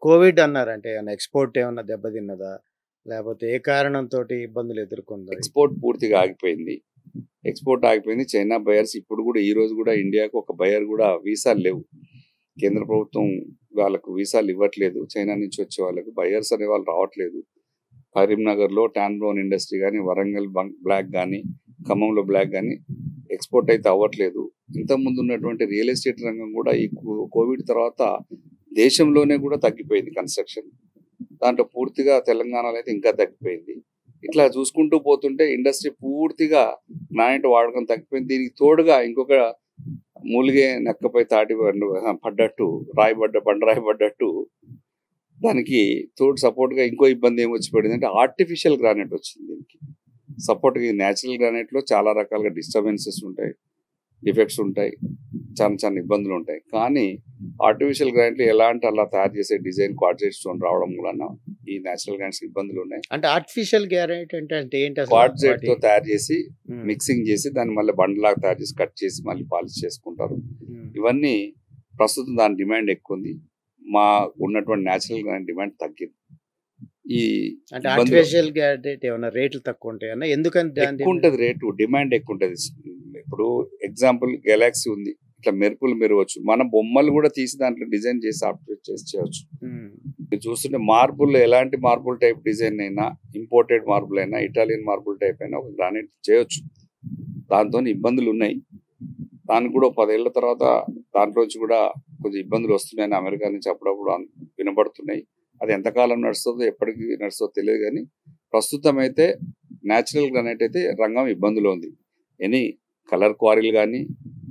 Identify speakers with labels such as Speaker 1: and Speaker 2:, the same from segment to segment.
Speaker 1: Covid అన్నారంటే ఏమన్నా export ఏమన్నా దెబ్బతిన్నదా? లేపోతే ఏ కారణంతోటి ఇబ్బందులు ఎదుర్కొందో?
Speaker 2: ఎక్స్‌పోర్ట్ పూర్తిగా ఆగిపోయింది. ఎక్స్‌పోర్ట్ ఆగిపోయింది. చైనా బయర్స్ ఇప్పుడు గూడా ఈ రోజు గూడా ఇండియాకు ఒక బయర్ గూడా వీసాలు లేవు. కేంద్ర ప్రభుత్వం వాళ్ళకు వీసాలు ఇవ్వట్లేదు. చైనా నుంచి వచ్చే వాళ్ళకు బయర్స్ అనే వాళ్ళు రావట్లేదు. కరీంనగర్‌లో టాన్ బ్రౌన్ ఇండస్ట్రీ గానీ, వరంగల్ బ్లాక్ గానీ, ఖమ్మంలో బ్లాక్ గానీ ఎక్స్‌పోర్ట్ అయితే అవ్వట్లేదు. ఇంతకుముందు ఉన్నటువంటి రియల్ ఎస్టేట్ రంగం కూడా ఈ కోవిడ్ తర్వాత దేశంలోనే కూడా తగ్గిపోయింది కన్స్ట్రక్షన్. దాంట్లో పూర్తిగా తెలంగాణలో అయితే ఇంకా తగ్గిపోయింది. ఇట్లా చూసుకుంటూ పోతుంటే ఇండస్ట్రీ పూర్తిగా గ్రానైట్ వాడకం తగ్గిపోయింది. దీనికి తోడుగా ఇంకొక మూలిగే నక్కపై తాటి పడ్డట్టు బండరాయి పడ్డట్టు దానికి తోడు సపోర్ట్గా ఇంకో ఇబ్బంది ఏమి వచ్చి పడింది అంటే ఆర్టిఫిషియల్ గ్రానైట్ వచ్చింది. దీనికి సపోర్ట్గా న్యాచురల్ గ్రానైట్లో చాలా రకాలుగా డిస్టర్బెన్సెస్ ఉంటాయి, డిఫెక్ట్స్ ఉంటాయి, చాలా చాలా ఇబ్బందులు ఉంటాయి. కానీ ఆర్టిఫిషియల్ గ్రానైట్లో ఎలాంటి అలా తయారు చేసే డిజైన్ క్వార్ట్జైట్ స్టోన్ రావడం వలన ఈ న్యాచురల్ గ్రానైట్స్ ఇబ్బందులు ఉన్నాయి.
Speaker 1: అంటే ఆర్టిఫిషియల్ గ్రానైట్ అంటే ఏంటి అసలు?
Speaker 2: క్వార్ట్జైట్ తో తయారు చేసి మిక్సింగ్ చేసి దాన్ని మళ్ళీ బండలాగా తయారు చేసి కట్ చేసి మళ్ళీ పాలిష్ చేసుకుంటారు. ఇవన్నీ ప్రస్తుతం దాని డిమాండ్ ఎక్కువ ఉంది. మా ఉన్నటువంటి న్యాచురల్ గ్రానైట్ డిమాండ్ తగ్గింది. ఈ
Speaker 1: అంటే ఆర్టిఫిషియల్ గ్రానైట్ ఏమైనా రేట్లు తక్కువ ఉంటాయన్నా? ఎందుకని
Speaker 2: ఎక్కువ ఉంటుంది రేటు, డిమాండ్ ఎక్కువ ఉంటుంది. ఇప్పుడు ఎగ్జాంపుల్ గెలాక్సీ ఉంది, ఇట్లా మెరుపులు మెరవచ్చు. మన బొమ్మలు కూడా తీసి దాంట్లో డిజైన్ చేసి ఆపరేట్ చేసి చేయవచ్చు. మీరు చూస్తుంటే మార్బుల్ ఎలాంటి మార్బుల్ టైప్ డిజైన్ అయినా, ఇంపోర్టెడ్ మార్బుల్ అయినా, ఇటాలియన్ మార్బుల్ టైప్ అయినా ఒక గ్రానైట్ చేయొచ్చు. దాంతో ఇబ్బందులు ఉన్నాయి. దానికి కూడా 10 ఏళ్ల తర్వాత దాంట్లోంచి కూడా కొంచెం ఇబ్బందులు వస్తున్నాయని అమెరికా నుంచి అప్పుడప్పుడు వినబడుతున్నాయి. అది ఎంతకాలం నడుస్తుందో ఎప్పటికీ నడుస్తుందో తెలియదు. కానీ ప్రస్తుతం అయితే న్యాచురల్ గ్రానైట్ అయితే రంగం ఇబ్బందులో ఉంది. ఎనీ కలర్ క్వారీలు కానీ,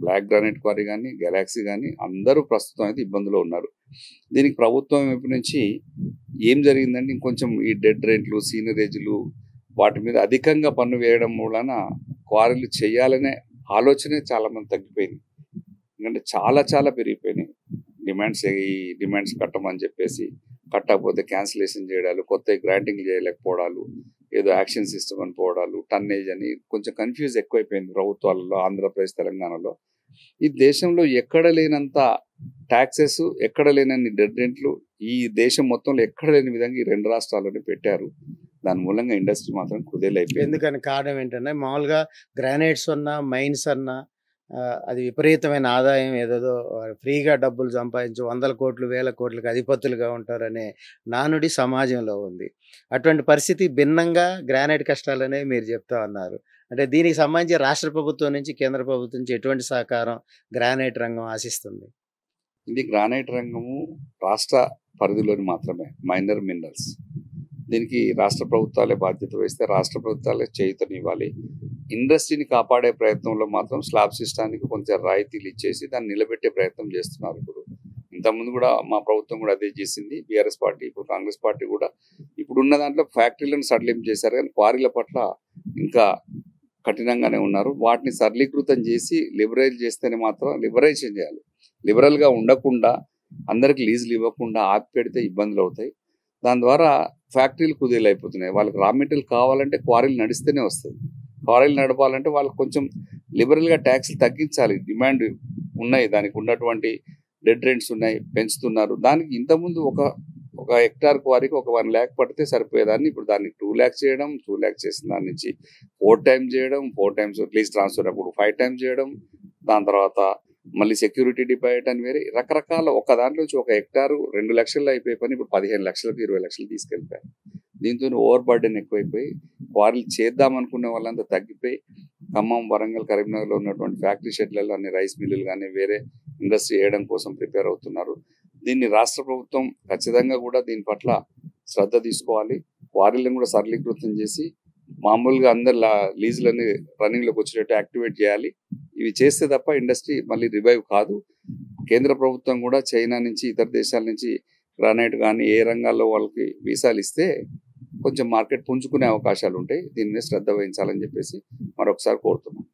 Speaker 2: బ్లాక్ గ్రానైట్ క్వారీ కానీ, గెలాక్సీ కానీ అందరూ ప్రస్తుతం అయితే ఇబ్బందులో ఉన్నారు. దీనికి ప్రభుత్వం వైపు నుంచి ఏం జరిగిందంటే ఇంకొంచెం ఈ డెడ్ రేట్లు, సీనరేజీలు వాటి మీద అధికంగా పన్ను వేయడం వలన క్వారీలు చేయాలనే ఆలోచనే చాలా మంది తగ్గిపోయింది. ఎందుకంటే చాలా చాలా పెరిగిపోయినాయి డిమాండ్స్ కట్టమని చెప్పేసి, కట్టకపోతే క్యాన్సిలేషన్ చేయడాలు, కొత్త గ్రాంటింగ్ చేయలేకపోవడాలు, ఏదో యాక్షన్ సిస్టమ్ అని పోవడాలు, టన్నేజ్ అని కొంచెం కన్ఫ్యూజ్ ఎక్కువైపోయింది ప్రభుత్వాలలో, ఆంధ్రప్రదేశ్ తెలంగాణలో. ఈ దేశంలో ఎక్కడ లేనంత ట్యాక్సెస్, ఎక్కడ లేనన్ని డెడ్ రెంట్లు ఈ దేశం మొత్తంలో ఎక్కడ లేని విధంగా ఈ 2 రాష్ట్రాల్లోనే పెట్టారు. దాని మూలంగా ఇండస్ట్రీ మాత్రం కుదేలైపోయింది.
Speaker 1: ఎందుకని కారణం ఏంటంటే మామూలుగా గ్రానైట్స్ అన్నా, మైన్స్ అన్నా అది విపరీతమైన ఆదాయం, ఏదేదో ఫ్రీగా డబ్బులు సంపాదించి 100 కోట్లు 1000 కోట్లకు అధిపతులుగా ఉంటారనే నానుడి సమాజంలో ఉంది. అటువంటి పరిస్థితి భిన్నంగా గ్రానైట్ కష్టాలనే మీరు చెప్తా ఉన్నారు. అంటే దీనికి సంబంధించి రాష్ట్ర ప్రభుత్వం నుంచి, కేంద్ర ప్రభుత్వం నుంచి ఎటువంటి సహకారం గ్రానైట్ రంగం ఆశిస్తుంది?
Speaker 2: ఇది గ్రానైట్ రంగము రాష్ట్ర పరిధిలోని మాత్రమే మైనర్ మినరల్స్. దీనికి రాష్ట్ర ప్రభుత్వాలే బాధ్యత వహిస్తే రాష్ట్ర ప్రభుత్వాలే చేయూతనివ్వాలి. ఇండస్ట్రీని కాపాడే ప్రయత్నంలో మాత్రం స్లాబ్ సిస్టానికి కొంచెం రాయితీలు ఇచ్చేసి దాన్ని నిలబెట్టే ప్రయత్నం చేస్తున్నారు. ఇప్పుడు ఇంతకుముందు కూడా మా ప్రభుత్వం కూడా అదే చేసింది. బీఆర్ఎస్ పార్టీ, ఇప్పుడు కాంగ్రెస్ పార్టీ కూడా ఇప్పుడున్న దాంట్లో ఫ్యాక్టరీలను సడలింపు చేశారు. కానీ క్వారీల పట్ల ఇంకా కఠినంగానే ఉన్నారు. వాటిని సరళీకృతం చేసి లిబరైజ్ చేస్తేనే మాత్రం లిబరైజేషన్ చేయాలి. లిబరల్గా ఉండకుండా, అందరికి లీజులు ఇవ్వకుండా ఆపి పెడితే ఇబ్బందులు అవుతాయి. దాని ద్వారా ఫ్యాక్టరీలు కుదేలైపోతున్నాయి. వాళ్ళకి రా మెటీరియల్ కావాలంటే క్వారీలు నడిస్తేనే వస్తుంది. క్వారీలు నడపాలంటే వాళ్ళకి కొంచెం లిబరల్గా ట్యాక్స్లు తగ్గించాలి. డిమాండ్ ఉన్నాయి, దానికి ఉన్నటువంటి డెడ్ రెంట్స్ ఉన్నాయి, పెంచుతున్నారు. దానికి ఇంతకుముందు ఒక హెక్టార్ క్వారీకి ఒక 1 lakh పడితే సరిపోయేదాన్ని ఇప్పుడు దాన్ని 2 lakhs చేయడం, 2 lakhs చేసిన దాని నుంచి 4 times చేయడం, 4 times లీజ్ ట్రాన్స్ఫర్ అప్పుడు 5 times చేయడం, దాని తర్వాత మళ్ళీ సెక్యూరిటీ డిపాజిట్ అని వేరే రకరకాల ఒక దాంట్లో నుంచి ఒక హెక్టారు 2 లక్షల్లో అయిపోయే పని ఇప్పుడు 15 లక్షలకు 20 లక్షలు తీసుకెళ్ళిపోయారు. దీంతో ఓవర్ బర్డెన్ ఎక్కువైపోయి క్వారీలు చేద్దామనుకునే వాళ్ళంతా తగ్గిపోయి ఖమ్మం, వరంగల్, కరీంనగర్లో ఉన్నటువంటి ఫ్యాక్టరీ షెడ్లలో అన్ని రైస్ మిల్లులు కానీ వేరే ఇండస్ట్రీ వేయడం కోసం ప్రిపేర్ అవుతున్నారు. దీన్ని రాష్ట్ర ప్రభుత్వం ఖచ్చితంగా కూడా దీని పట్ల శ్రద్ధ తీసుకోవాలి. క్వారీలను కూడా సరళీకృతం చేసి మామూలుగా అందరు లీజులన్నీ రన్నింగ్లోకి వచ్చేటట్టు యాక్టివేట్ చేయాలి. ఇవి చేస్తే తప్ప ఇండస్ట్రీ మళ్ళీ రివైవ్ కాదు. కేంద్ర ప్రభుత్వం కూడా చైనా నుంచి, ఇతర దేశాల నుంచి గ్రానైట్ కానీ ఏ రంగాల్లో వాళ్ళకి వీసాలు ఇస్తే కొంచెం మార్కెట్ పుంజుకునే అవకాశాలు ఉంటాయి. దీని మీద శ్రద్ధ వహించాలని చెప్పేసి మరొకసారి కోరుతున్నాం.